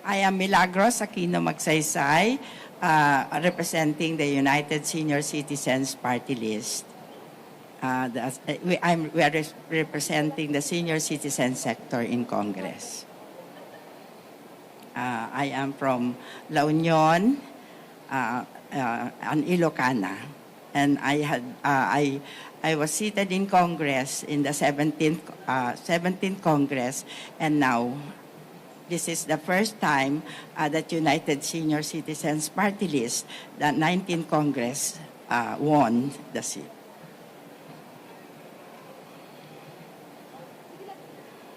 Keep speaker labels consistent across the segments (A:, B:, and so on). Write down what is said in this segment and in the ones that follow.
A: I am Milagros Aquino Magsaysay, representing the United Senior Citizens Party List. We are representing the senior citizen sector in Congress. I am from La Union, an Ilocana, and I was seated in Congress in the 17th Congress, and now this is the first time that United Senior Citizens Party List, the 19th Congress, won the seat.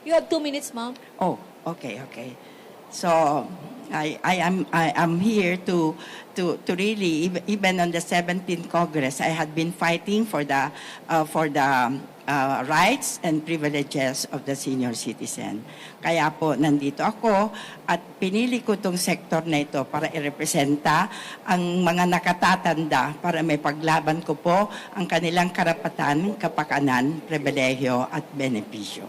B: You have 2 minutes, ma'am.
A: Oh, okay. So I am here to really, even on the 17th Congress, I had been fighting for the rights and privileges of the senior citizen. Kaya po nandito ako at pinili ko itong sektor na ito para irepresenta ang mga nakatatanda para may paglaban ko po ang kanilang karapatan, kapakanan, pribilehyo at benepisyo.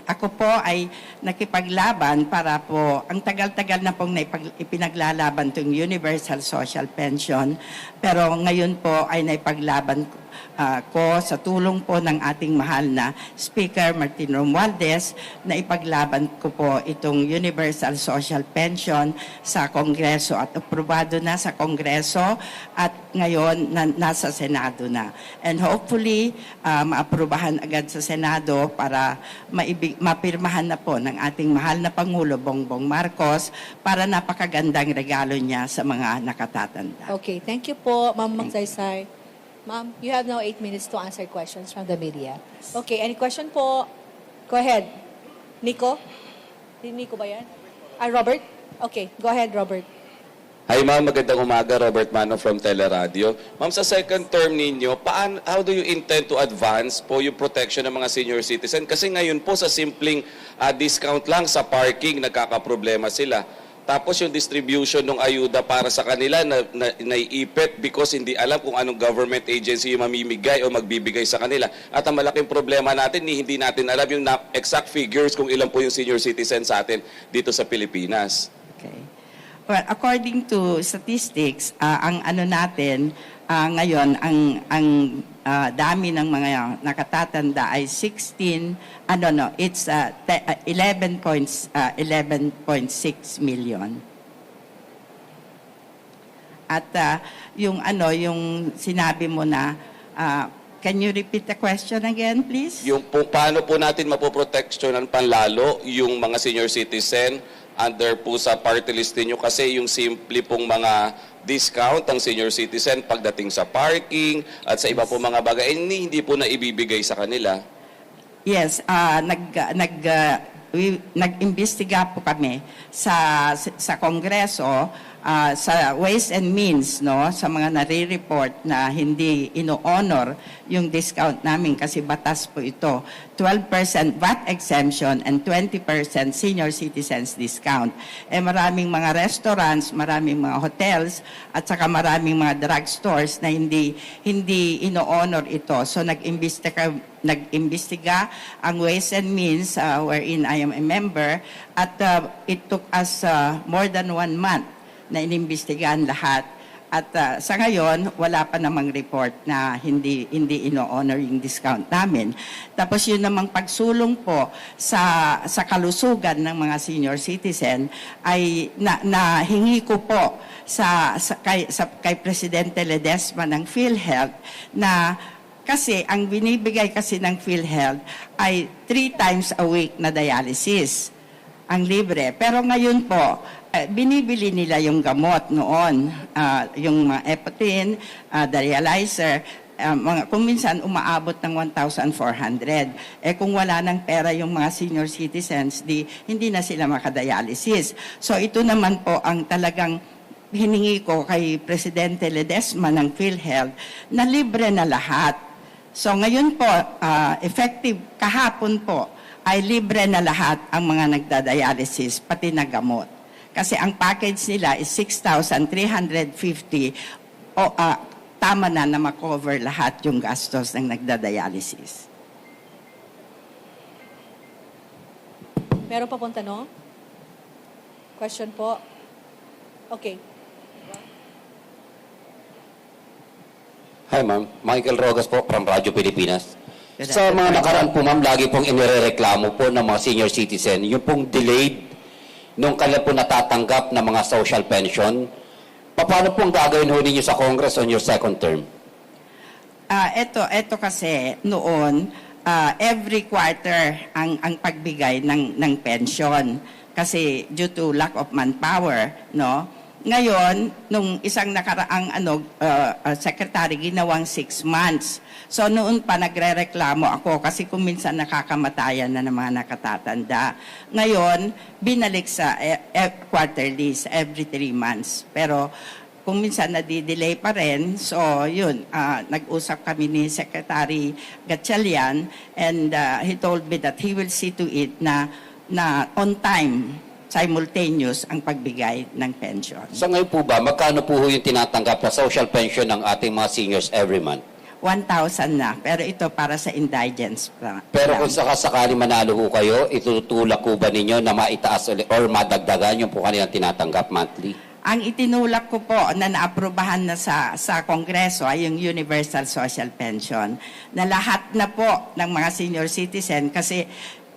A: Ako po ay nakipaglaban para po, ang tagal-tagal na pong ipinaglalaban itong Universal Social Pension, pero ngayon po ay naipaglaban ko sa tulong po ng ating mahal na Speaker Martin Romualdez na ipaglaban ko po itong Universal Social Pension sa Kongreso at aprobado na sa Kongreso at ngayon nasa Senado na. And hopefully, maaprubahan agad sa Senado para mapirmahan na po ng ating mahal na Pangulo Bongbong Marcos para napakagandang regalo niya sa mga nakatatanda.
B: Okay, thank you po, Ma'am Magsaysay. Ma'am, you have now 8 minutes to answer questions from the media. Okay, any question po? Go ahead. Nico? Nico ba yan? Robert? Okay, go ahead, Robert.
C: Hi ma'am, magandang umaga. Robert Mano from Teleradio. Ma'am, sa second term ninyo, how do you intend to advance po yung protection ng mga senior citizen? Kasi ngayon po sa simpleng discount lang sa parking, nagkakaproblema sila. Tapos yung distribution ng ayuda para sa kanila naiipit because hindi alam kung anong government agency yung mamimigay o magbibigay sa kanila. At ang malaking problema natin, hindi natin alam yung exact figures kung ilan po yung senior citizen sa atin dito sa Pilipinas.
A: Okay. Well, according to statistics, ang ano natin ngayon, ang dami ng mga nakatatanda ay 11.6 million. At yung sinabi mo na, can you repeat the question again, please?
C: Yung paano po natin mapoproteksyonan panlalo yung mga senior citizen under po sa party list niyo kasi yung simple pong mga discount ang senior citizen pagdating sa parking at sa iba po mga bagay hindi po na ibibigay sa kanila.
A: Yes, nag-imbestiga po kami sa Kongreso sa Ways and Means, no, sa mga nare-report na hindi ino-honor yung discount namin kasi batas po ito. 12% VAT exemption and 20% senior citizens discount. Maraming mga restaurants, maraming mga hotels, at saka maraming mga drugstores na hindi ino-honor ito. So nag-imbestiga ang Ways and Means wherein I am a member at it took us more than 1 month na inimbestigahan lahat. At sa ngayon, wala pa namang report na hindi ino-honor yung discount namin. Tapos yun namang pagsulong po sa kalusugan ng mga senior citizen ay nahingi ko po kay Presidente Ledesma ng PhilHealth na kasi ang binibigay kasi ng PhilHealth ay 3 times a week na dialysis ang libre. Pero ngayon po, binibili nila yung gamot noon, yung mga Epotin, dialyzer, kung minsan umaabot ng 1,400. Kung wala ng pera yung mga senior citizens, hindi na sila makadialysis. So ito naman po ang talagang hiningi ko kay Presidente Ledesma ng PhilHealth na libre na lahat. So ngayon po, effective kahapon po, ay libre na lahat ang mga nagdadialysis, pati na gamot. Kasi ang package nila is 6,350 o tama na makover lahat yung gastos ng nagdadialysis.
B: Meron pa pong tanong? Question po? Okay.
D: Hi ma'am, Michael Rogas po from Radyo Pilipinas.
A: Good
D: Sa mga
A: afternoon.
D: nakaraan po ma'am, lagi pong inirereklamo po ng mga senior citizen, yung pong delayed nung kailan po natatanggap ng mga social pension. Paano pong gagawin ho ninyo sa Congress on your second term?
A: Ito kasi noon, every quarter ang pagbigay ng pension kasi due to lack of manpower, no? Ngayon, nung isang nakaraang secretary ginawang 6 months. So noon pa nagrereklamo ako kasi kung minsan nakakamatayan na ng mga nakatatanda. Ngayon, binalik sa quarterly, every 3 months. Pero kung minsan nadidelay pa rin, so yun, nag-usap kami ni Secretary Gatchalian and he told me that he will see to it na on time, simultaneous ang pagbigay ng pension.
D: So ngayon po ba, magkano po ho yung tinatanggap na social pension ng ating mga seniors every month?
A: 1,000 na, pero ito para sa indigents.
D: Pero kung sakasakali manalo ho kayo, itutulak ko ba ninyo na maitaas ulit or madagdagan yung po kanilang tinatanggap monthly?
A: Ang itinulak ko po na naaprubahan na sa Kongreso ay yung Universal Social Pension na lahat na po ng mga senior citizen kasi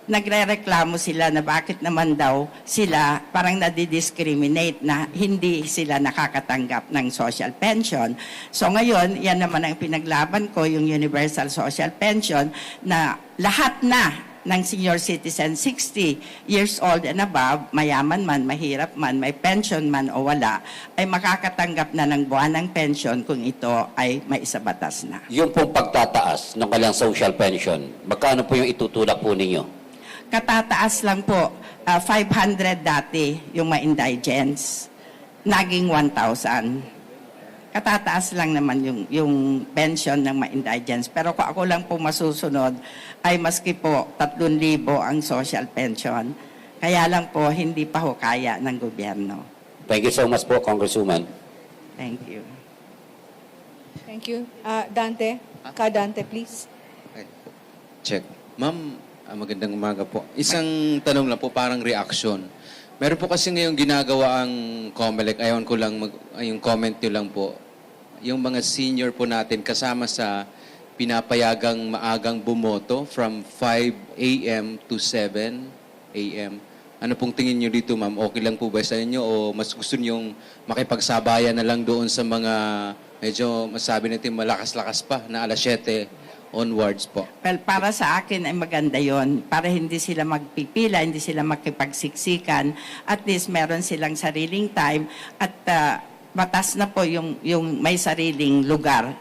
A: nagrereklamo sila na bakit naman daw sila parang nadidiscriminate na hindi sila nakakatanggap ng social pension. So ngayon, yan naman ang pinaglaban ko, yung Universal Social Pension na lahat na ng senior citizen, 60 years old and above, mayaman man, mahirap man, may pension man o wala, ay makakatanggap na ng buwanang pension kung ito ay maisabatas na.
D: Yung pong pagtataas ng kanilang social pension, magkano po yung itutulak po ninyo?
A: Katataas lang po, 500 dati yung mga indigents, naging 1,000. Katataas lang naman yung pension ng mga indigents. Pero kung ako lang po masusunod, ay maski po 3,000 ang social pension. Kaya lang po, hindi pa ho kaya ng gobyerno.
D: Thank you so much po, Congresswoman.
A: Thank you.
B: Thank you. Dante? Dante, please.
E: Check. Ma'am, magandang umaga po. Isang tanong lang po, parang reaction. Meron po kasi ngayong ginagawa ang COMELEC, ayaw ko lang, yung comment nyo lang po, yung mga senior po natin kasama sa pinapayagang maagang bumoto from 5 a.m. to 7 a.m. Ano pong tingin nyo dito, ma'am? Okay lang po ba sa inyo o mas gusto nyong makipagsabayan na lang doon sa mga medyo masabi natin malakas-lakas pa na alas 7 onwards po?
A: Well, para sa akin ay maganda yon. Para hindi sila magpipila, hindi sila makipagsiksikan. At least meron silang sariling time at batas na po yung may sariling lugar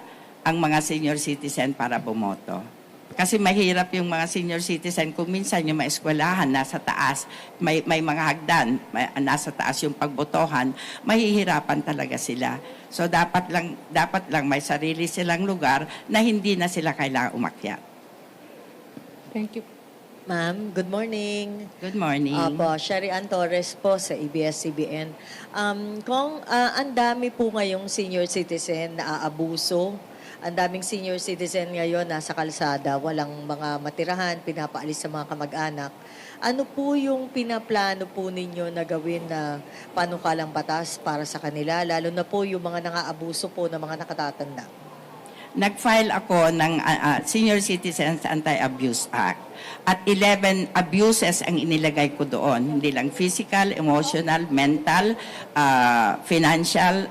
A: ang mga senior citizen para bumoto. Kasi mahirap yung mga senior citizen kung minsan yung mga eskwelahan nasa taas, may mga hagdan, nasa taas yung pagbotohan, mahihirapan talaga sila. So dapat lang may sarili silang lugar na hindi na sila kailangang umakyat.
B: Thank you.
F: Ma'am, good morning.
A: Good morning.
F: Opo, Sherry Ann Torres po sa ABS-CBN. Kung ang dami po ngayong senior citizen na aabuso, ang daming senior citizen ngayon nasa kalsada, walang mga matirahan, pinapaalis sa mga kamag-anak. Ano po yung pinaplano po ninyo na gawin na panukalang batas para sa kanila, lalo na po yung mga nangaabuso po ng mga nakatatanda?
A: Nag-file ako ng Senior Citizens Anti-Abuse Act at 11 abuses ang inilagay ko doon. Hindi lang physical, emotional, mental, financial,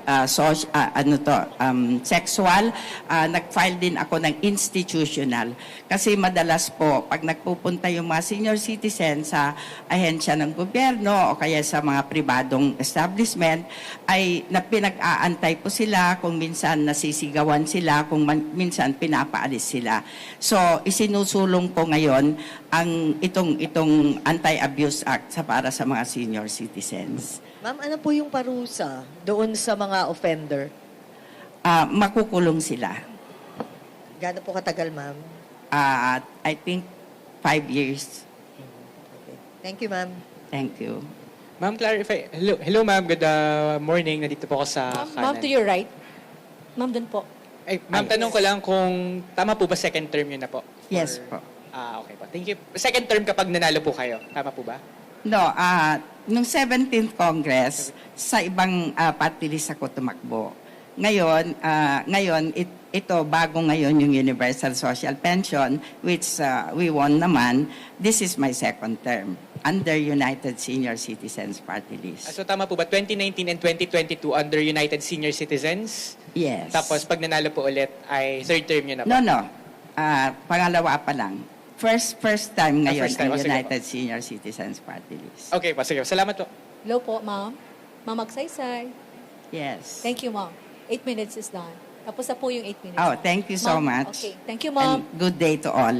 A: sexual. Nag-file din ako ng institutional. Kasi madalas po, pag nagpupunta yung mga senior citizen sa ahensya ng gobyerno o kaya sa mga pribadong establishment, ay pinag-aantay po sila kung minsan nasisigawan sila, kung minsan pinapaalis sila. So, isinusulong ko ngayon ang itong Anti-Abuse Act para sa mga senior citizens.
F: Ma'am, ano po yung parusa doon sa mga offender?
A: Makukulong sila.
F: Gaano po katagal, ma'am?
A: I think 5 years.
F: Okay. Thank you, ma'am.
A: Thank you.
G: Ma'am, clarify. Hello ma'am. Good morning. Nandito po ako sa
B: Ma'am,
G: kanan.
B: ma'am, to your right. Ma'am, dun po.
G: Ay, ma'am, tanong ko lang kung tama po ba second term yun na po?
A: Yes po.
G: Okay po. Thank you. Second term kapag nanalo po kayo. Tama po ba?
A: No, nung 17th Congress, sa ibang party list ako tumakbo. Ngayon, ito bago ngayon yung Universal Social Pension, which we won naman. This is my second term under United Senior Citizens Party List.
G: So tama po ba 2019 and 2022 under United Senior Citizens?
A: Yes.
G: Tapos pag nanalo po ulit ay third term yun na po?
A: No. Pangalawa pa lang. First time ngayon
G: first time.
A: ang
G: Sige po.
A: United Senior Citizens Party List.
G: Okay po, sige. Salamat po.
B: Hello po, ma'am. Ma'am Magsaysay.
A: Yes.
B: Thank you, ma'am. 8 minutes is done. Tapos na po yung 8 minutes.
A: Oh,
B: ma'am.
A: thank you so
B: Ma'am,
A: much.
B: Okay. Thank you, ma'am.
A: And good day to all.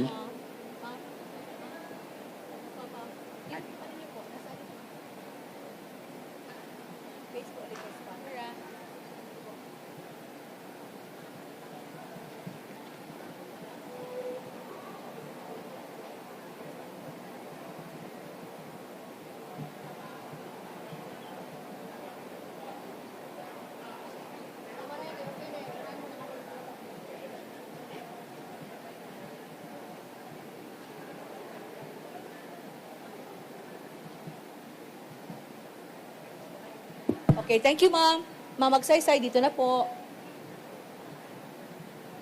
B: Okay, thank you, ma'am. Ma'am Magsaysay, dito na po.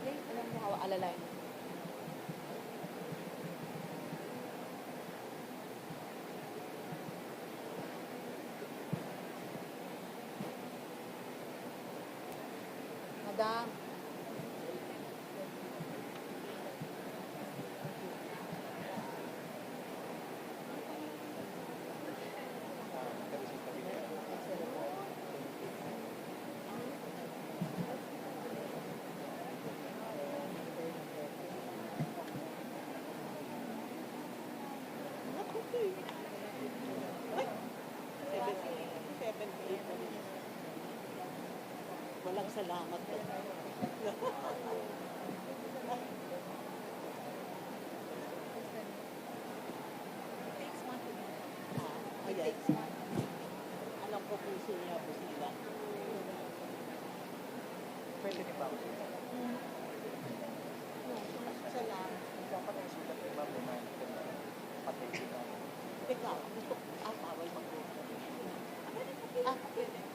B: Ay, alam mo, alalay. Madam.
H: Walang salamat po. Ayan. Alam ko kung sila po sila. Pwede ni ba? Salamat. Dapat ang sulat ni Ma'am na patay kita. Teka, gusto ko, bawal mag-go. Pwede.